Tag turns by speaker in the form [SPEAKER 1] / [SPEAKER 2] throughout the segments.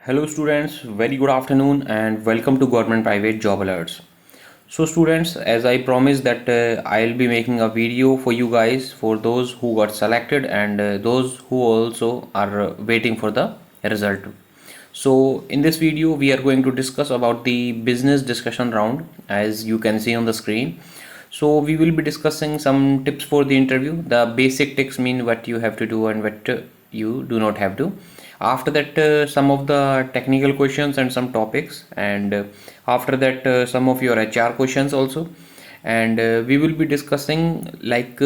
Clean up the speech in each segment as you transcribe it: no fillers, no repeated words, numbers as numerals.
[SPEAKER 1] Hello students, very good afternoon and welcome to Government Private Job Alerts. So students, as I promised that I'll be making a video for you guys for those who got selected and those who also are waiting for the result. So in this video we are going to discuss about the business discussion round as you can see on the screen. So we will be discussing some tips for the interview. The basic tips mean what you have to do and what you do not have to. After that some of the technical questions and some topics, and after that some of your HR questions also, and we will be discussing like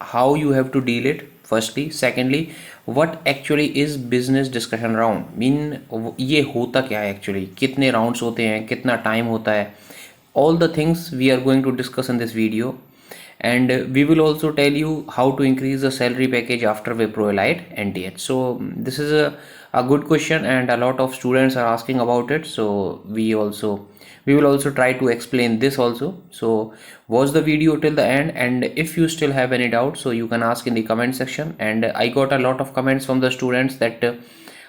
[SPEAKER 1] how you have to deal it firstly. Secondly, what actually is business discussion round mean, ये होता क्या है actually, कितने rounds होते हैं, कितना time होता है, all the things we are going to discuss in this video. And we will also tell you how to increase the salary package after Wipro Elite NTH. So this is a good question and a lot of students are asking about it, so we will also try to explain this also. So watch the video till the end, and if you still have any doubt, so you can ask in the comment section. And I got a lot of comments from the students that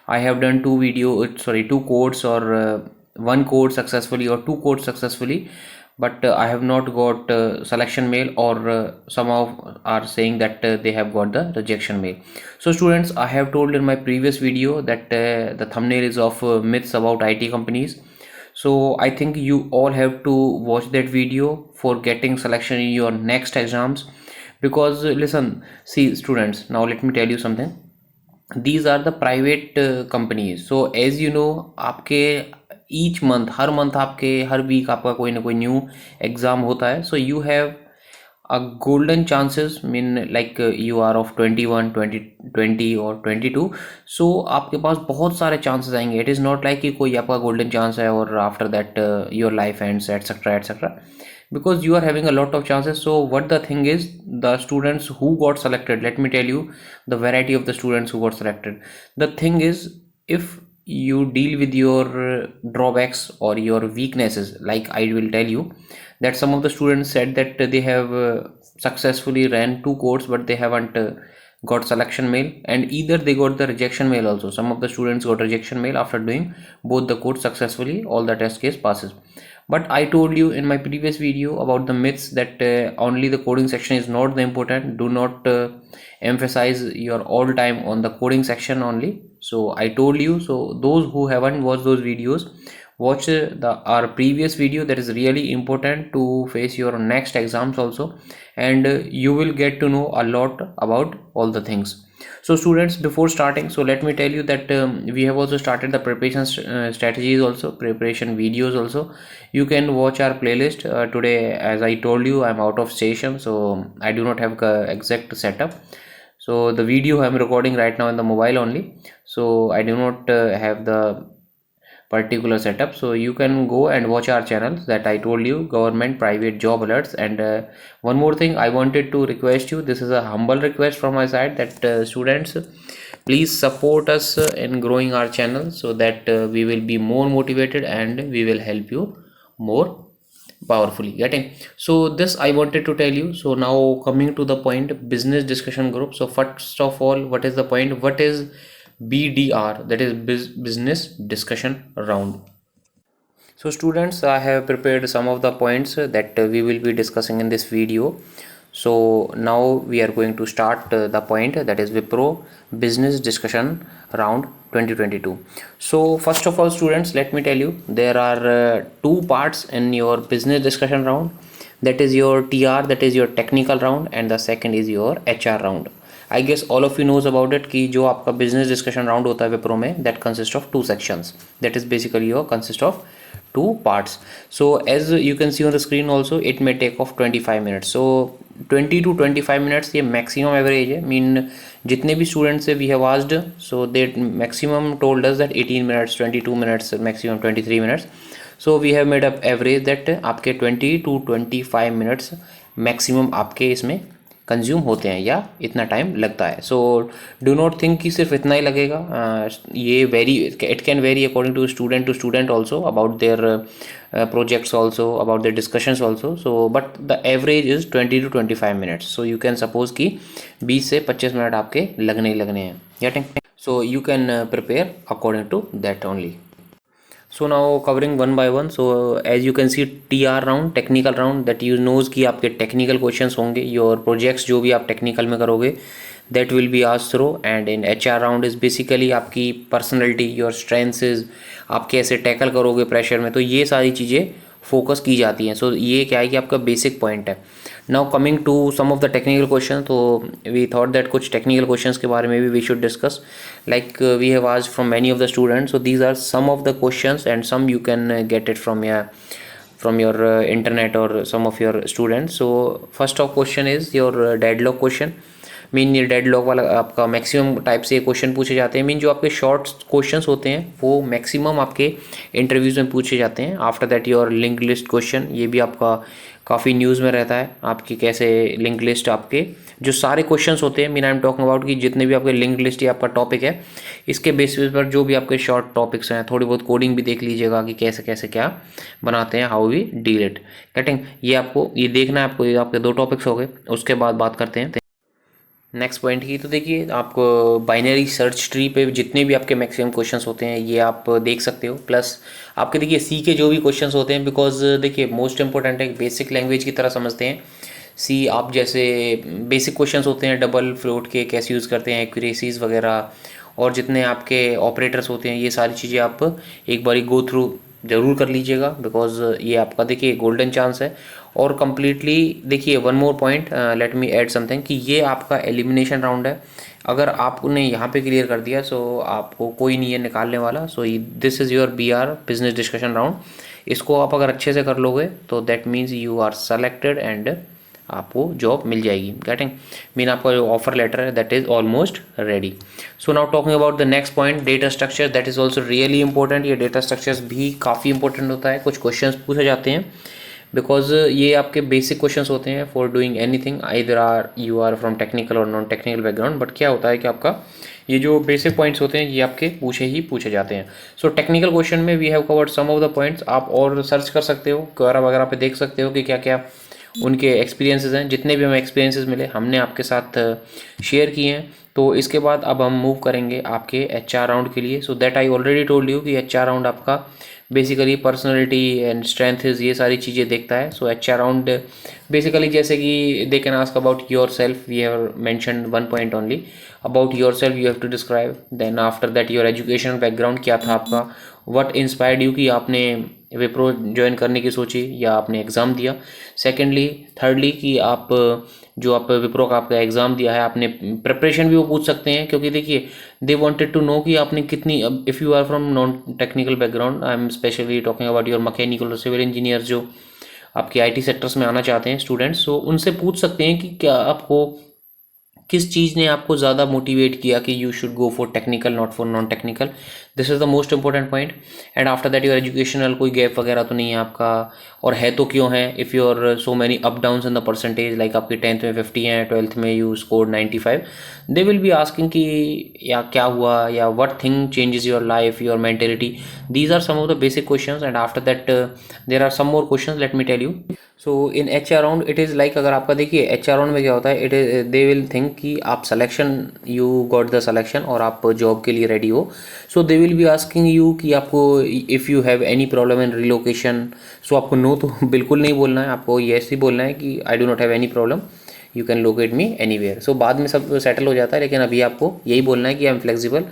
[SPEAKER 1] I have done two codes or one code successfully or two codes successfully, but I have not got selection mail, or some of are saying that they have got the rejection mail. So students, I have told in my previous video that the thumbnail is of myths about IT companies. So I think you all have to watch that video for getting selection in your next exams, because listen, see students, now let me tell you something. These are the private companies. So as you know, आपके each month, हर month आपके हर week आपका कोई ना कोई new exam होता है. So you have a golden chances, mean like you are of 21, 20 or 22. So आपके पास बहुत सारे chances आएंगे. It is not like कि कोई आपका golden chance है और after that your life ends, etc etc, because you are having a lot of chances. So what the thing is, the students who got selected, let me tell you the variety of the students who got selected. The thing is, if you deal with your drawbacks or your weaknesses, like I will tell you that some of the students said that they have successfully ran two codes but they haven't got selection mail, and either they got the rejection mail also. Some of the students got rejection mail after doing both the codes successfully, all the test case passes. But I told you in my previous video about the myths that only the coding section is not the important. Do not emphasize your all time on the coding section only. So I told you, so those who haven't watched those videos, watch our previous video. That is really important to face your next exams also, and you will get to know a lot about all the things. So students, before starting, so let me tell you that we have also started the preparation strategies also, preparation videos also. You can watch our playlist. Today, as I told you, I'm out of station, so I do not have exact setup. So the video I'm recording right now in the mobile only, so I do not have the particular setup. So you can go and watch our channels that I told you, Government Private Job Alerts. And one more thing I wanted to request you, this is a humble request from my side, that students, please support us in growing our channel, so that we will be more motivated and we will help you more powerfully getting. So this I wanted to tell you. So now coming to the point, business discussion group. So first of all, what is the point? What is BDR? That is business discussion round. So students, I have prepared some of the points that we will be discussing in this video. So now we are going to start the point, that is Wipro business discussion round 2022. So first of all students, let me tell you, there are two parts in your business discussion round. That is your TR, that is your technical round, and the second is your HR round. I guess all of you knows about it कि जो आपका business discussion round होता है विप्रो में, that consists of two sections. That is basically your consist of two parts. So as you can see on the screen also, it may take off 25 minutes. So 20 to 25 minutes ये maximum average है. Mean जितने भी students से we have asked, so they maximum told us that 18 minutes, 22 minutes, maximum 23 minutes. So we have made up average that आपके 20 to 25 minutes maximum आपके इसमें consume होते हैं या इतना टाइम लगता है. सो डू नॉट थिंक कि सिर्फ इतना ही लगेगा. ये vary, it can vary according to student also about their projects also, about their discussions also. So but the average is 20 to 25 minutes. So you can suppose कि 20 से 25 minute आपके लगने ही लगने हैं. Getting? So you can prepare according to that only. So now covering one by one. So as you can see TR round, technical round, that you knows कि आपके technical questions होंगे. योर प्रोजेक्ट्स जो भी आप technical में करोगे that will be asked through. And in HR round is basically आपकी personality, your strengths is, आप कैसे टैकल करोगे प्रेशर में, तो ये सारी चीज़ें फोकस की जाती हैं. सो ये क्या है कि आपका बेसिक पॉइंट है. Now coming to some of the technical question, तो वी थॉट दैट कुछ टेक्निकल क्वेश्चंस के बारे में भी we should discuss, like we have asked from many of the students. So these are some of the questions and some you can get it from your internet or some of your students. So first of question is your deadlock question. Mean ये deadlock वाला आपका maximum type से question पूछे जाते हैं. Mean जो आपके short questions होते हैं वो मैक्सिमम आपके इंटरव्यूज़ में पूछे जाते हैं. After that your link list question, ये भी आपका काफ़ी न्यूज़ में रहता है आपकी कैसे लिंक लिस्ट, आपके जो सारे क्वेश्चंस होते हैं, mean I am talking about कि जितने भी आपके लिंक लिस्ट या आपका टॉपिक है, इसके बेसिस पर जो भी आपके शॉर्ट टॉपिक्स हैं, थोड़ी बहुत कोडिंग भी देख लीजिएगा कि कैसे कैसे क्या बनाते हैं, how we deal it. Getting, ये आपको ये देखना है आपको. ये आपके 2 टॉपिक्स हो गए. उसके बाद बात करते हैं नेक्स्ट पॉइंट की. तो देखिए, आपको बाइनरी सर्च ट्री पे जितने भी आपके मैक्सिमम क्वेश्चंस होते हैं ये आप देख सकते हो. प्लस आपके देखिए सी के जो भी क्वेश्चंस होते हैं, बिकॉज देखिए मोस्ट इंपॉर्टेंट है, बेसिक लैंग्वेज की तरह समझते हैं सी. आप जैसे बेसिक क्वेश्चंस होते हैं डबल फ्लोट के कैसे यूज़ करते हैं, एक्यूरेसीज वगैरह, और जितने आपके ऑपरेटर्स होते हैं, ये सारी चीज़ें आप एक बारी गो थ्रू ज़रूर कर लीजिएगा, बिकॉज ये आपका देखिए गोल्डन चांस है. और कम्प्लीटली देखिए one more point, let me add something, कि ये आपका एलिमिनेशन राउंड है. अगर आपने यहाँ पे क्लियर कर दिया सो आपको कोई नहीं है निकालने वाला. So this is your BR business discussion round. इसको आप अगर अच्छे से कर लोगे तो that means you are selected and आपको जॉब मिल जाएगी. गेटिंग, मीन आपका जो ऑफर लेटर है that is almost ready. So now talking about the next point, data structure, that is also really important. ये डेटा स्ट्रक्चर्स भी काफ़ी important होता है. कुछ क्वेश्चंस पूछे जाते हैं बिकॉज ये आपके बेसिक क्वेश्चंस होते हैं for doing anything, either are you are from technical और नॉन टेक्निकल बैकग्राउंड. बट क्या होता है कि आपका ये जो बेसिक पॉइंट्स होते हैं ये आपके पूछे जाते हैं. सो टेक्निकल क्वेश्चन में we have covered some of the points. आप और सर्च कर सकते हो, क्वेरा वगैरह पे देख सकते हो कि क्या क्या उनके एक्सपीरियंसेस हैं. जितने भी हमें एक्सपीरियंसेस मिले हमने आपके साथ शेयर किए हैं. तो इसके बाद अब हम मूव करेंगे आपके HR राउंड के लिए. So that I already told you कि HR राउंड आपका बेसिकली पर्सनैलिटी एंड स्ट्रेंथ्स ये सारी चीज़ें देखता है. सो HR राउंड बेसिकली जैसे कि they can ask about yourself, we have mentioned one point only about yourself, you have to describe. Then after that your educational background क्या था आपका, व्हाट इंस्पायर्ड यू कि आपने Wipro join करने की सोची या आपने एग्ज़ाम दिया. सेकेंडली, थर्डली कि आप जो आप विप्रो का आपका एग्ज़ाम दिया है आपने प्रिपरेशन भी वो पूछ सकते हैं, क्योंकि देखिए दे वांटेड टू नो कि आपने कितनी, if you are from non technical background, I am specially talking about your mechanical और सिविल इंजीनियर्स जो आपके IT सेक्टर्स में आना चाहते हैं स्टूडेंट्स, तो उनसे पूछ सकते हैं कि क्या आपको किस चीज़ ने आपको ज़्यादा मोटिवेट किया कि you should go for technical not for non technical. This is the most important point. And after that your educational कोई गैप वगैरह तो नहीं है आपका, और है तो क्यों है. If your so many up downs in the percentage, like आपकी 10th में 50 हैं, 12th में you score 95, they will be asking कि या क्या हुआ, या what thing changes your life, your mentality. These are some of the basic questions. And after that there are some more questions, let me tell you. So in HR round it is like, अगर आपका देखिए HR round में क्या होता है, it is they will think कि आप selection, you got the selection और आप जॉब के लिए रेडी हो. So they will be asking you कि आपको if you have any problem in relocation. So आपको नो तो बिल्कुल नहीं बोलना है, आपको येस ही बोलना है कि I do not have any problem, you can locate me anywhere. So बाद में सब सेटल हो जाता है, लेकिन अभी आपको यही बोलना है कि आई एम फ्लेक्सिबल.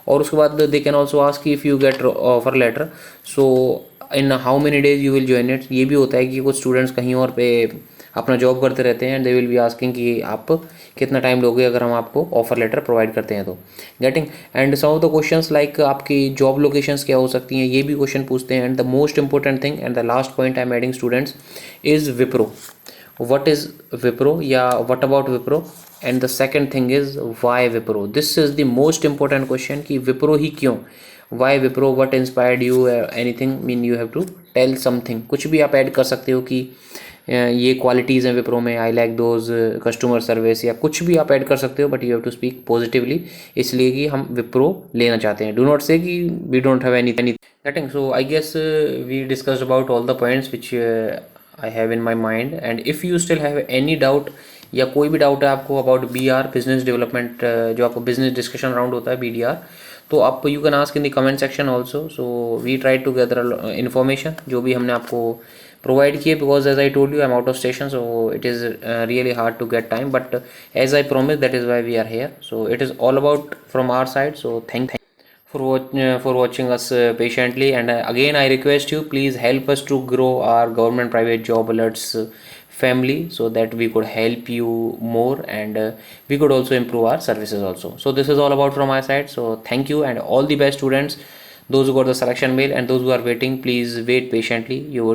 [SPEAKER 1] और उसके बाद they can also ask if you get offer letter, so in how many days you will join it. ये भी होता है कि कुछ स्टूडेंट्स कहीं और पे अपना जॉब करते रहते हैं, and they will be asking कि आप कितना टाइम लोगे अगर हम आपको ऑफर लेटर प्रोवाइड करते हैं तो. Getting, and some of the questions like आपकी जॉब लोकेशंस क्या हो सकती हैं, ये भी क्वेश्चन पूछते हैं. And the most important thing and the last point I am adding students is Wipro. what is Wipro, या what about Wipro, and the second thing is why Wipro. This is the most important question कि Wipro ही क्यों, why Wipro, what inspired you, anything, mean you have to tell something. कुछ भी आप add कर सकते हो कि ये क्वालिटीज़ हैं विप्रो में, I like those customer service, या कुछ भी आप ऐड कर सकते हो, but you have to speak positively, इसलिए कि हम विप्रो लेना चाहते हैं. डू नॉट से कि we don't have any getting. So I guess we discussed about all the points which I have in my mind. And if you still have any doubt, या कोई भी डाउट है आपको about BR business development, जो आपको business discussion round होता है BDR, तो आप you can ask in the comment section also. So we try to gather information जो भी हमने आपको प्रोवाइड किए, because as I told you I am out of station, so it is really hard to get time, but as I promised, that is why we are here. So it is all about from our side. So thank for watching us patiently, and again I request you, please help us to grow our government private job alerts family, so that we could help you more, and we could also improve our services also. So this is all about from my side. So thank you and all the best, students. Those who got the selection mail and those who are waiting, please wait patiently. You would